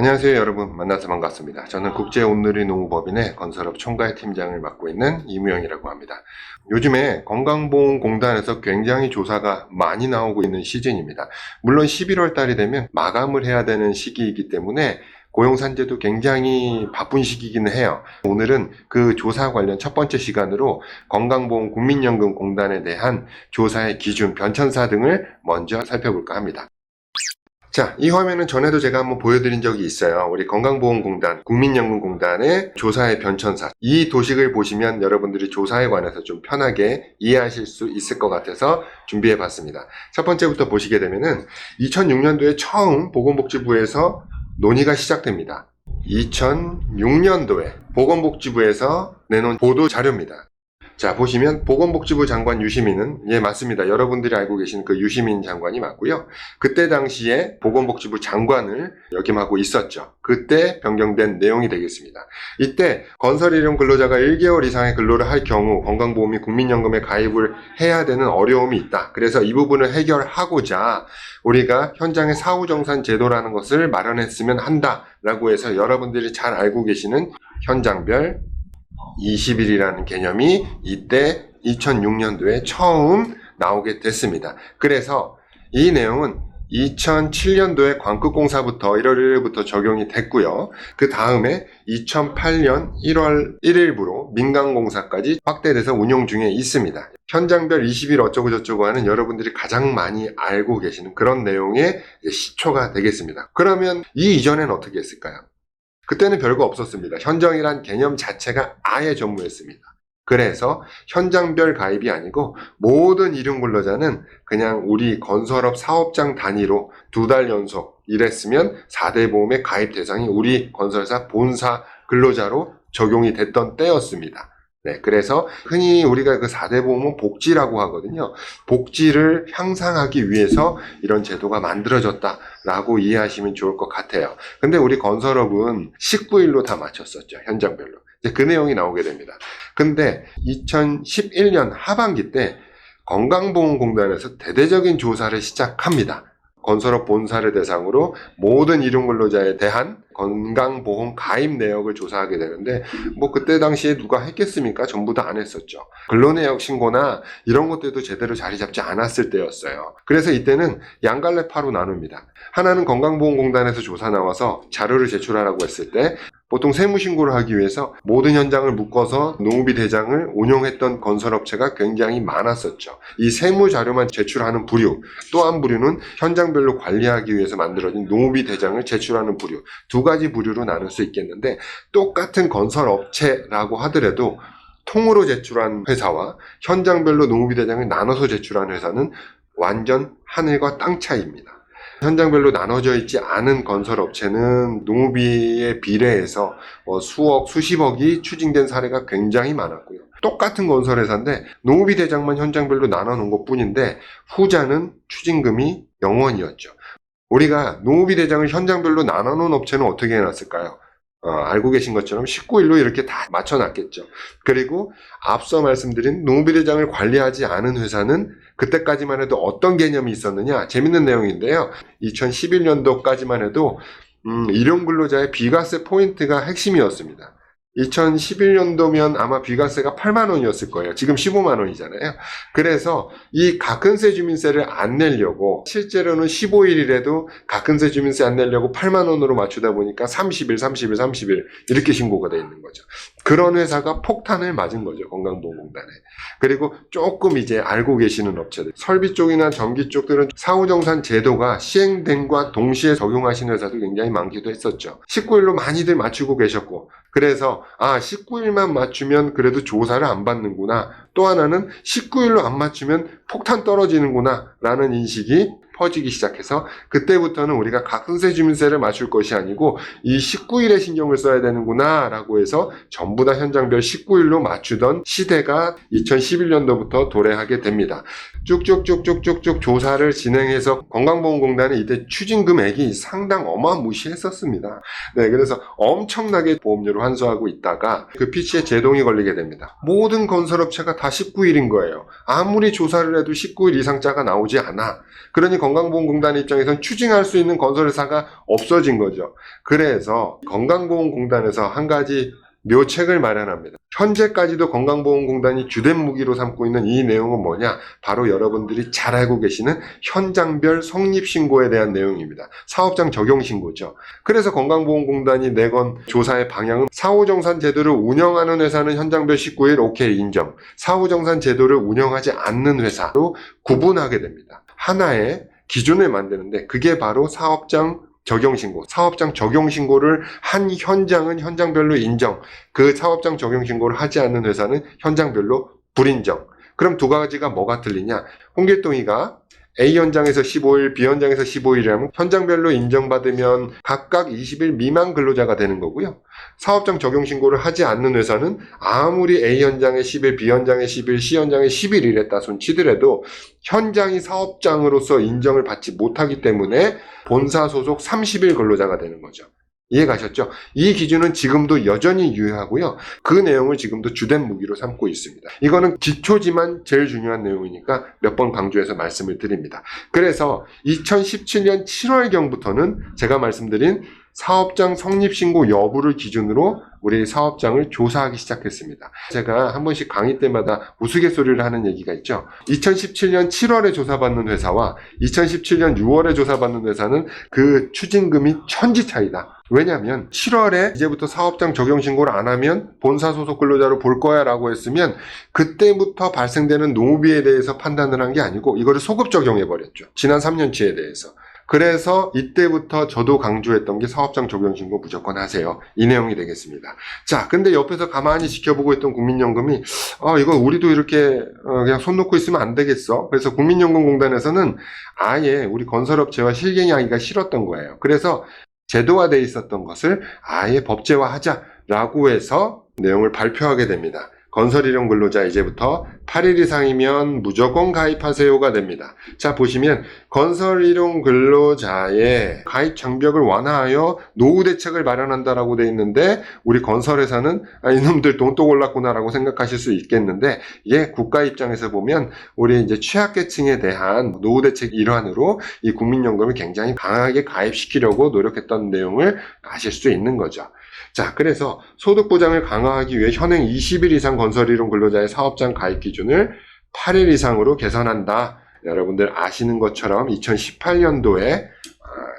안녕하세요 여러분, 만나서 반갑습니다. 저는 국제온누리 농업법인의 건설업 총괄 팀장을 맡고 있는 이무영이라고 합니다. 요즘에 건강보험공단에서 굉장히 조사가 많이 나오고 있는 시즌입니다. 물론 11월 달이 되면 마감을 해야 되는 시기이기 때문에 고용산재도 굉장히 바쁜 시기이긴 해요. 오늘은 그 조사 관련 첫 번째 시간으로 건강보험국민연금공단에 대한 조사의 기준, 변천사 등을 먼저 살펴볼까 합니다. 자, 이 화면은 전에도 제가 한번 보여드린 적이 있어요. 우리 건강보험공단, 국민연금공단의 조사의 변천사. 이 도식을 보시면 여러분들이 조사에 관해서 좀 편하게 이해하실 수 있을 것 같아서 준비해봤습니다. 첫 번째부터 보시게 되면은 2006년도에 처음 보건복지부에서 논의가 시작됩니다. 2006년도에 보건복지부에서 내놓은 보도 자료입니다. 자, 보시면 보건복지부 장관 유시민은, 예, 맞습니다. 여러분들이 알고 계신 그 유시민 장관이 맞고요. 그때 당시에 보건복지부 장관을 역임하고 있었죠. 그때 변경된 내용이 되겠습니다. 이때 건설일용 근로자가 1개월 이상의 근로를 할 경우 건강보험이 국민연금에 가입을 해야 되는 어려움이 있다. 그래서 이 부분을 해결하고자 우리가 현장의 사후정산 제도라는 것을 마련했으면 한다라고 해서 여러분들이 잘 알고 계시는 현장별 20일이라는 개념이 이때 2006년도에 처음 나오게 됐습니다. 그래서 이 내용은 2007년도에 광급공사부터 1월 1일부터 적용이 됐고요. 그 다음에 2008년 1월 1일부로 민간공사까지 확대돼서 운용 중에 있습니다. 현장별 20일 어쩌고 저쩌고 하는 여러분들이 가장 많이 알고 계시는 그런 내용의 시초가 되겠습니다. 그러면 이 이전에는 어떻게 했을까요? 그때는 별거 없었습니다. 현정이란 개념 자체가 아예 전무했습니다. 그래서 현장별 가입이 아니고 모든 일용근로자는 그냥 우리 건설업 사업장 단위로 2달 연속 일했으면 4대 보험의 가입 대상이 우리 건설사 본사 근로자로 적용이 됐던 때였습니다. 네, 그래서 흔히 우리가 그 4대 보험은 복지라고 하거든요. 복지를 향상하기 위해서 이런 제도가 만들어졌다라고 이해하시면 좋을 것 같아요. 근데 우리 건설업은 19일로 다 맞췄었죠. 현장별로. 이제 그 내용이 나오게 됩니다. 근데 2011년 하반기 때 건강보험공단에서 대대적인 조사를 시작합니다. 건설업 본사를 대상으로 모든 일용근로자에 대한 건강보험 가입 내역을 조사하게 되는데 그때 당시에 누가 했겠습니까? 전부 다 안 했었죠. 근로내역 신고나 이런 것들도 제대로 자리 잡지 않았을 때였어요. 그래서 이때는 양갈래파로 나눕니다. 하나는 건강보험공단에서 조사 나와서 자료를 제출하라고 했을 때 보통 세무신고를 하기 위해서 모든 현장을 묶어서 농업이 대장을 운용했던 건설업체가 굉장히 많았었죠. 이 세무자료만 제출하는 부류, 또 한 부류는 현장별로 관리하기 위해서 만들어진 농업이 대장을 제출하는 부류, 두 가지 부류로 나눌 수 있겠는데 똑같은 건설업체라고 하더라도 통으로 제출한 회사와 현장별로 농업이 대장을 나눠서 제출한 회사는 완전 하늘과 땅 차이입니다. 현장별로 나눠져 있지 않은 건설업체는 농업비에 비례해서 수억, 수십억이 추징된 사례가 굉장히 많았고요. 똑같은 건설회사인데 농업비 대장만 현장별로 나눠놓은 것 뿐인데 후자는 추징금이 0원이었죠. 우리가 농업비 대장을 현장별로 나눠놓은 업체는 어떻게 해놨을까요? 알고 계신 것처럼 19일로 이렇게 다 맞춰놨겠죠. 그리고 앞서 말씀드린 농업비 대장을 관리하지 않은 회사는 그때까지만 해도 어떤 개념이 있었느냐? 재밌는 내용인데요. 2011년도까지만 해도 일용근로자의 비과세 포인트가 핵심이었습니다. 2011년도면 아마 비과세가 8만 원이었을 거예요. 지금 15만 원이잖아요. 그래서 이 가근세 주민세를 안 내려고 실제로는 15일이라도 가근세 주민세 안 내려고 8만 원으로 맞추다 보니까 30일 이렇게 신고가 돼 있는 거죠. 그런 회사가 폭탄을 맞은 거죠. 건강보험공단에. 그리고 조금 이제 알고 계시는 업체들, 설비 쪽이나 전기 쪽들은 사후정산 제도가 시행된과 동시에 적용하시는 회사도 굉장히 많기도 했었죠. 19일로 많이들 맞추고 계셨고, 그래서 19일만 맞추면 그래도 조사를 안 받는구나. 또 하나는 19일로 안 맞추면 폭탄 떨어지는구나 라는 인식이 퍼지기 시작해서 그때부터는 우리가 가근세 주민세를 맞출 것이 아니고 이 19일에 신경을 써야 되는구나 라고 해서 전부 다 현장별 19일로 맞추던 시대가 2011년도부터 도래하게 됩니다. 쭉쭉쭉쭉쭉쭉 조사를 진행해서 건강보험공단이 이때 추진 금액이 상당 어마무시했었습니다. 네, 그래서 엄청나게 보험료를 환수하고 있다가 그 피치에 제동이 걸리게 됩니다. 모든 건설업체가 다 19일인 거예요. 아무리 조사를 해도 19일 이상자가 나오지 않아. 그러니 건강보험공단 입장에선 추징할 수 있는 건설회사가 없어진 거죠. 그래서 건강보험공단에서 한 가지 묘책을 마련합니다. 현재까지도 건강보험공단이 주된 무기로 삼고 있는 이 내용은 뭐냐? 바로 여러분들이 잘 알고 계시는 현장별 성립신고에 대한 내용입니다. 사업장 적용신고죠. 그래서 건강보험공단이 내건 조사의 방향은 사후정산 제도를 운영하는 회사는 현장별 19일 오케이 인정, 사후정산 제도를 운영하지 않는 회사로 구분하게 됩니다. 하나의 기준을 만드는데 그게 바로 사업장 적용신고, 사업장 적용신고를 한 현장은 현장별로 인정, 그 사업장 적용신고를 하지 않는 회사는 현장별로 불인정. 그럼 두 가지가 뭐가 틀리냐? 홍길동이가 A 현장에서 15일, B 현장에서 15일이라면 현장별로 인정받으면 각각 20일 미만 근로자가 되는 거고요. 사업장 적용신고를 하지 않는 회사는 아무리 A 현장에 10일, B 현장에 10일, C 현장에 11일 이랬다 손 치더라도 현장이 사업장으로서 인정을 받지 못하기 때문에 본사 소속 30일 근로자가 되는 거죠. 이해가셨죠? 이 기준은 지금도 여전히 유효하고요. 그 내용을 지금도 주된 무기로 삼고 있습니다. 이거는 기초지만 제일 중요한 내용이니까 몇 번 강조해서 말씀을 드립니다. 그래서 2017년 7월경부터는 제가 말씀드린 사업장 성립신고 여부를 기준으로 우리 사업장을 조사하기 시작했습니다. 제가 한 번씩 강의 때마다 우스갯소리를 하는 얘기가 있죠. 2017년 7월에 조사받는 회사와 2017년 6월에 조사받는 회사는 그 추징금이 천지 차이다. 왜냐하면 7월에 이제부터 사업장 적용신고를 안 하면 본사 소속 근로자로 볼 거야 라고 했으면 그때부터 발생되는 노무비에 대해서 판단을 한 게 아니고 이거를 소급 적용해버렸죠. 지난 3년치에 대해서. 그래서 이때부터 저도 강조했던 게 사업장 적용신고 무조건 하세요. 이 내용이 되겠습니다. 자, 근데 옆에서 가만히 지켜보고 있던 국민연금이 이거 우리도 이렇게 그냥 손 놓고 있으면 안 되겠어. 그래서 국민연금공단에서는 아예 우리 건설업체와 실갱이하기가 싫었던 거예요. 그래서 제도화되어 있었던 것을 아예 법제화하자라고 해서 내용을 발표하게 됩니다. 건설일용 근로자 이제부터 8일 이상이면 무조건 가입하세요가 됩니다. 자, 보시면 건설일용 근로자의 가입 장벽을 완화하여 노후 대책을 마련한다라고 돼 있는데 우리 건설회사는 이놈들 돈 또 골랐구나라고 생각하실 수 있겠는데 이게 국가 입장에서 보면 우리 이제 취약계층에 대한 노후 대책 일환으로 이 국민연금을 굉장히 강하게 가입시키려고 노력했던 내용을 아실 수 있는 거죠. 자, 그래서 소득보장을 강화하기 위해 현행 20일 이상 건설일용 근로자의 사업장 가입 기준을 8일 이상으로 개선한다. 여러분들 아시는 것처럼 2018년도에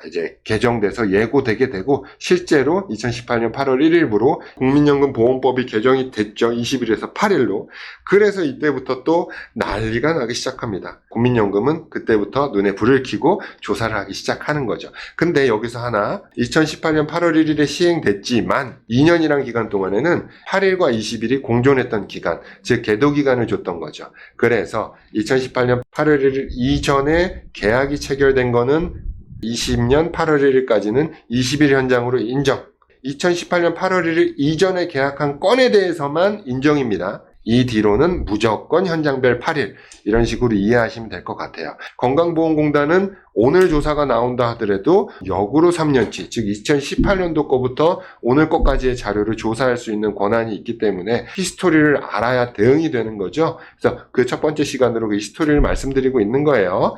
이제 개정돼서 예고되게 되고 실제로 2018년 8월 1일부로 국민연금 보험법이 개정이 됐죠. 20일에서 8일로. 그래서 이때부터 또 난리가 나기 시작합니다. 국민연금은 그때부터 눈에 불을 켜고 조사를 하기 시작하는 거죠. 근데 여기서 하나 2018년 8월 1일에 시행됐지만 2년이란 기간 동안에는 8일과 20일이 공존했던 기간, 즉 계도 기간을 줬던 거죠. 그래서 2018년 8월 1일 이전에 계약이 체결된 거는 20년 8월 1일까지는 20일 현장으로 인정. 2018년 8월 1일 이전에 계약한 건에 대해서만 인정입니다. 이 뒤로는 무조건 현장별 8일 이런 식으로 이해하시면 될 것 같아요. 건강보험공단은 오늘 조사가 나온다 하더라도 역으로 3년치, 즉 2018년도 거부터 오늘 거까지의 자료를 조사할 수 있는 권한이 있기 때문에 히스토리를 알아야 대응이 되는 거죠. 그래서 그 첫 번째 시간으로 그 히스토리를 말씀드리고 있는 거예요.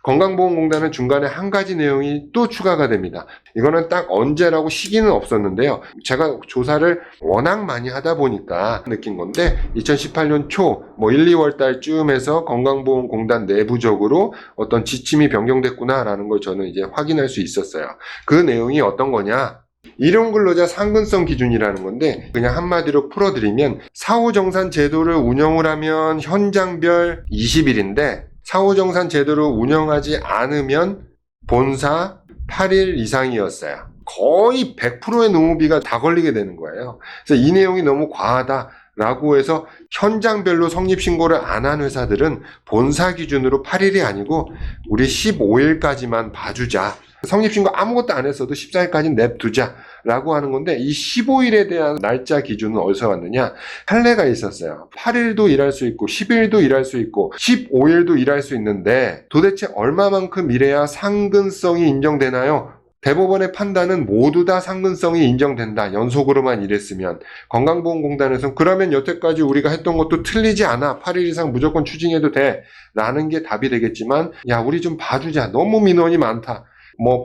건강보험공단은 중간에 한 가지 내용이 또 추가가 됩니다. 이거는 딱 언제라고 시기는 없었는데요. 제가 조사를 워낙 많이 하다 보니까 느낀 건데 2018년 초 1, 2월 달쯤에서 건강보험공단 내부적으로 어떤 지침이 변경됐구나라는 걸 저는 이제 확인할 수 있었어요. 그 내용이 어떤 거냐? 일용근로자 상근성 기준이라는 건데 그냥 한마디로 풀어드리면 사후정산 제도를 운영을 하면 현장별 20일인데 사후정산 제도를 운영하지 않으면 본사 8일 이상이었어요. 거의 100%의 노무비가 다 걸리게 되는 거예요. 그래서 이 내용이 너무 과하다라고 해서 현장별로 성립신고를 안 한 회사들은 본사 기준으로 8일이 아니고 우리 15일까지만 봐주자. 성립신고 아무것도 안 했어도 14일까지는 냅두자 라고 하는 건데, 이 15일에 대한 날짜 기준은 어디서 왔느냐? 판례가 있었어요. 8일도 일할 수 있고 10일도 일할 수 있고 15일도 일할 수 있는데 도대체 얼마만큼 일해야 상근성이 인정되나요? 대법원의 판단은 모두 다 상근성이 인정된다. 연속으로만 일했으면. 건강보험공단에서는 그러면 여태까지 우리가 했던 것도 틀리지 않아. 8일 이상 무조건 추징해도 돼. 라는 게 답이 되겠지만, 야, 우리 좀 봐주자. 너무 민원이 많다.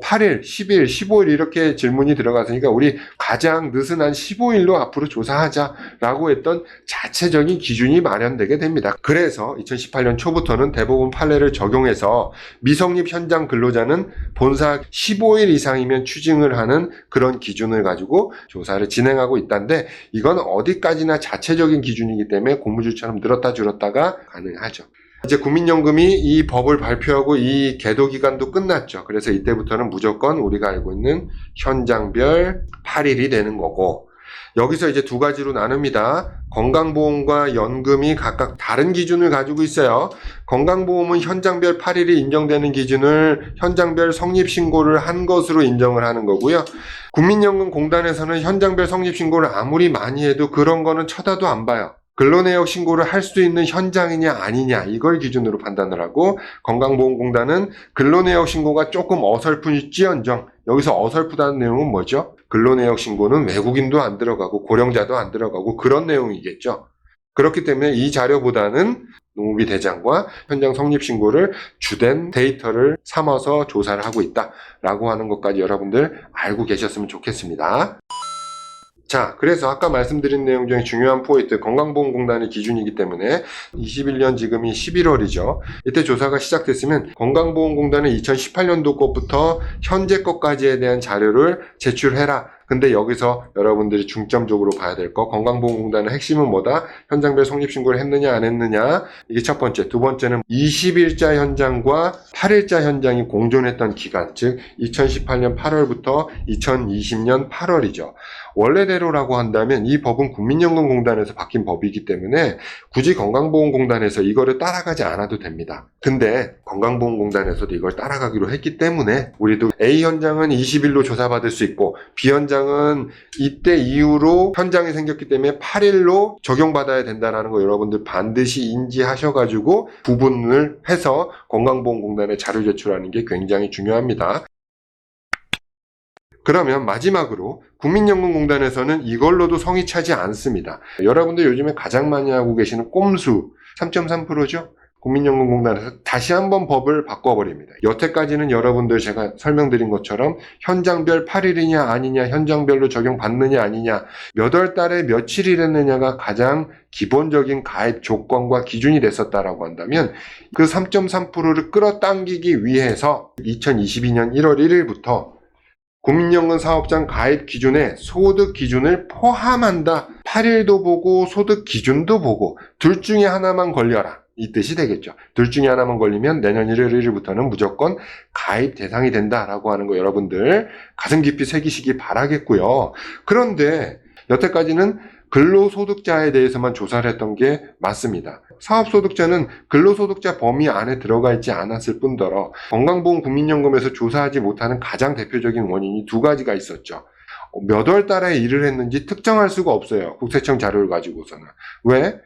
8일, 10일, 15일 이렇게 질문이 들어갔으니까 우리 가장 늦은 한 15일로 앞으로 조사하자라고 했던 자체적인 기준이 마련되게 됩니다. 그래서 2018년 초부터는 대법원 판례를 적용해서 미성립 현장 근로자는 본사 15일 이상이면 추징을 하는 그런 기준을 가지고 조사를 진행하고 있다는데, 이건 어디까지나 자체적인 기준이기 때문에 고무줄처럼 늘었다 줄었다가 가능하죠. 이제 국민연금이 이 법을 발표하고 이 계도 기간도 끝났죠. 그래서 이때부터는 무조건 우리가 알고 있는 현장별 8일이 되는 거고, 여기서 이제 두 가지로 나눕니다. 건강보험과 연금이 각각 다른 기준을 가지고 있어요. 건강보험은 현장별 8일이 인정되는 기준을 현장별 성립신고를 한 것으로 인정을 하는 거고요. 국민연금공단에서는 현장별 성립신고를 아무리 많이 해도 그런 거는 쳐다도 안 봐요. 근로내역 신고를 할 수 있는 현장이냐 아니냐, 이걸 기준으로 판단을 하고, 건강보험공단은 근로내역 신고가 조금 어설픈지언정, 여기서 어설프다는 내용은 뭐죠? 근로내역 신고는 외국인도 안 들어가고 고령자도 안 들어가고 그런 내용이겠죠. 그렇기 때문에 이 자료보다는 농업이 대장과 현장 성립신고를 주된 데이터를 삼아서 조사를 하고 있다라고 하는 것까지 여러분들 알고 계셨으면 좋겠습니다. 자, 그래서 아까 말씀드린 내용 중에 중요한 포인트, 건강보험공단의 기준이기 때문에 21년 지금이 11월이죠. 이때 조사가 시작됐으면 건강보험공단은 2018년도 것부터 현재 것까지에 대한 자료를 제출해라. 근데 여기서 여러분들이 중점적으로 봐야 될 거, 건강보험공단의 핵심은 뭐다? 현장별 성립신고를 했느냐 안 했느냐, 이게 첫 번째. 두 번째는 20일자 현장과 8일자 현장이 공존했던 기간, 즉 2018년 8월부터 2020년 8월이죠. 원래대로라고 한다면 이 법은 국민연금공단에서 바뀐 법이기 때문에 굳이 건강보험공단에서 이거를 따라가지 않아도 됩니다. 근데 건강보험공단에서도 이걸 따라가기로 했기 때문에 우리도 A 현장은 20일로 조사받을 수 있고 B 현장은 이때 이후로 현장이 생겼기 때문에 8일로 적용받아야 된다는 거 여러분들 반드시 인지하셔가지고 구분을 해서 건강보험공단에 자료 제출하는 게 굉장히 중요합니다. 그러면 마지막으로 국민연금공단에서는 이걸로도 성이 차지 않습니다. 여러분들 요즘에 가장 많이 하고 계시는 꼼수 3.3%죠? 국민연금공단에서 다시 한번 법을 바꿔버립니다. 여태까지는 여러분들 제가 설명드린 것처럼 현장별 8일이냐 아니냐, 현장별로 적용받느냐 아니냐, 몇 월 달에 며칠 일했느냐가 가장 기본적인 가입 조건과 기준이 됐었다라고 한다면, 그 3.3%를 끌어당기기 위해서 2022년 1월 1일부터 국민연금 사업장 가입 기준에 소득 기준을 포함한다. 8일도 보고 소득 기준도 보고 둘 중에 하나만 걸려라. 이 뜻이 되겠죠. 둘 중에 하나만 걸리면 내년 1월 1일부터는 무조건 가입 대상이 된다라고 하는 거 여러분들 가슴 깊이 새기시기 바라겠고요. 그런데 여태까지는 근로소득자에 대해서만 조사를 했던 게 맞습니다. 사업소득자는 근로소득자 범위 안에 들어가 있지 않았을 뿐더러 건강보험 국민연금에서 조사하지 못하는 가장 대표적인 원인이 두 가지가 있었죠. 몇 월 달에 일을 했는지 특정할 수가 없어요. 국세청 자료를 가지고서는. 왜?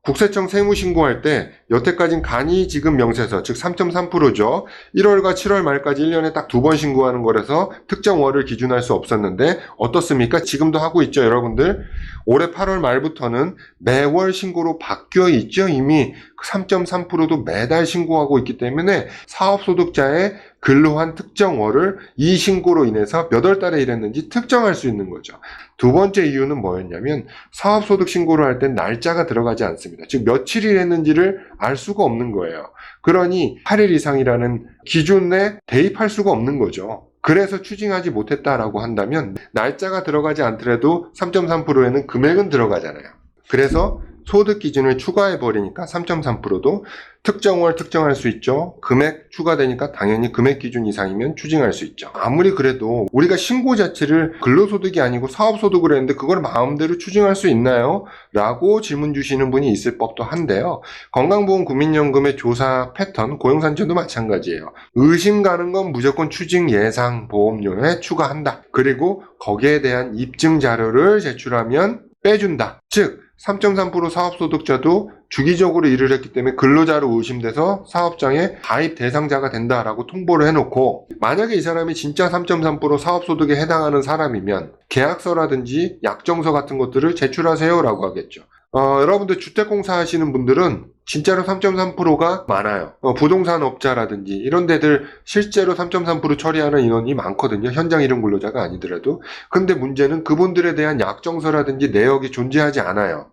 국세청 세무신고할 때 여태까지는 간이 지급 명세서, 즉 3.3%죠. 1월과 7월 말까지 1년에 딱 두 번 신고하는 거라서 특정 월을 기준할 수 없었는데 어떻습니까? 지금도 하고 있죠, 여러분들. 올해 8월 말부터는 매월 신고로 바뀌어 있죠. 이미 3.3%도 매달 신고하고 있기 때문에 사업소득자의 근로한 특정 월을 이 신고로 인해서 몇 월 달에 일했는지 특정할 수 있는 거죠. 두 번째 이유는 뭐였냐면 사업소득 신고를 할 땐 날짜가 들어가지 않습니다. 즉 며칠 일했는지를 알 수가 없는 거예요. 그러니 8일 이상이라는 기준에 대입할 수가 없는 거죠. 그래서 추징하지 못했다라고 한다면 날짜가 들어가지 않더라도 3.3%에는 금액은 들어가잖아요. 그래서 소득 기준을 추가해 버리니까 3.3%도 특정월 특정할 수 있죠. 금액 추가되니까 당연히 금액 기준 이상이면 추징할 수 있죠. 아무리 그래도 우리가 신고 자체를 근로소득이 아니고 사업소득으로 했는데 그걸 마음대로 추징할 수 있나요? 라고 질문 주시는 분이 있을 법도 한데요. 건강보험 국민연금의 조사 패턴, 고용산천도 마찬가지예요. 의심 가는 건 무조건 추징 예상 보험료에 추가한다. 그리고 거기에 대한 입증 자료를 제출하면 빼준다. 즉 3.3% 사업소득자도 주기적으로 일을 했기 때문에 근로자로 의심돼서 사업장에 가입 대상자가 된다라고 통보를 해놓고, 만약에 이 사람이 진짜 3.3% 사업소득에 해당하는 사람이면 계약서라든지 약정서 같은 것들을 제출하세요라고 하겠죠. 여러분들 주택공사 하시는 분들은 진짜로 3.3%가 많아요. 부동산 업자라든지 이런 데들 실제로 3.3% 처리하는 인원이 많거든요. 현장 일용 근로자가 아니더라도. 근데 문제는 그분들에 대한 약정서라든지 내역이 존재하지 않아요.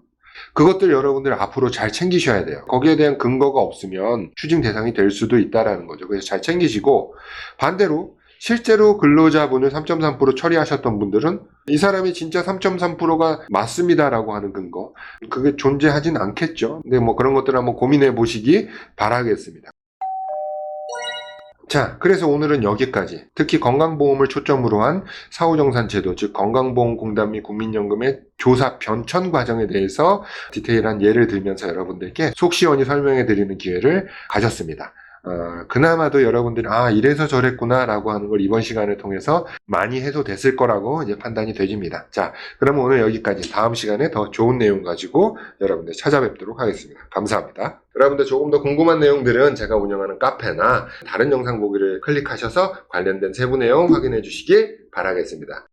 그것들 여러분들 앞으로 잘 챙기셔야 돼요. 거기에 대한 근거가 없으면 추징 대상이 될 수도 있다라는 거죠. 그래서 잘 챙기시고, 반대로 실제로 근로자분을 3.3% 처리하셨던 분들은 이 사람이 진짜 3.3%가 맞습니다라고 하는 근거, 그게 존재하진 않겠죠. 근데 뭐 그런 것들 한번 고민해 보시기 바라겠습니다. 자, 그래서 오늘은 여기까지, 특히 건강보험을 초점으로 한 사후정산제도, 즉 건강보험공단 및 국민연금의 조사 변천 과정에 대해서 디테일한 예를 들면서 여러분들께 속 시원히 설명해 드리는 기회를 가졌습니다. 그나마도 여러분들이 이래서 저랬구나 라고 하는 걸 이번 시간을 통해서 많이 해소됐을 거라고 이제 판단이 되집니다. 자, 그러면 오늘 여기까지. 다음 시간에 더 좋은 내용 가지고 여러분들 찾아뵙도록 하겠습니다. 감사합니다. 여러분들 조금 더 궁금한 내용들은 제가 운영하는 카페나 다른 영상 보기를 클릭하셔서 관련된 세부 내용 확인해 주시길 바라겠습니다.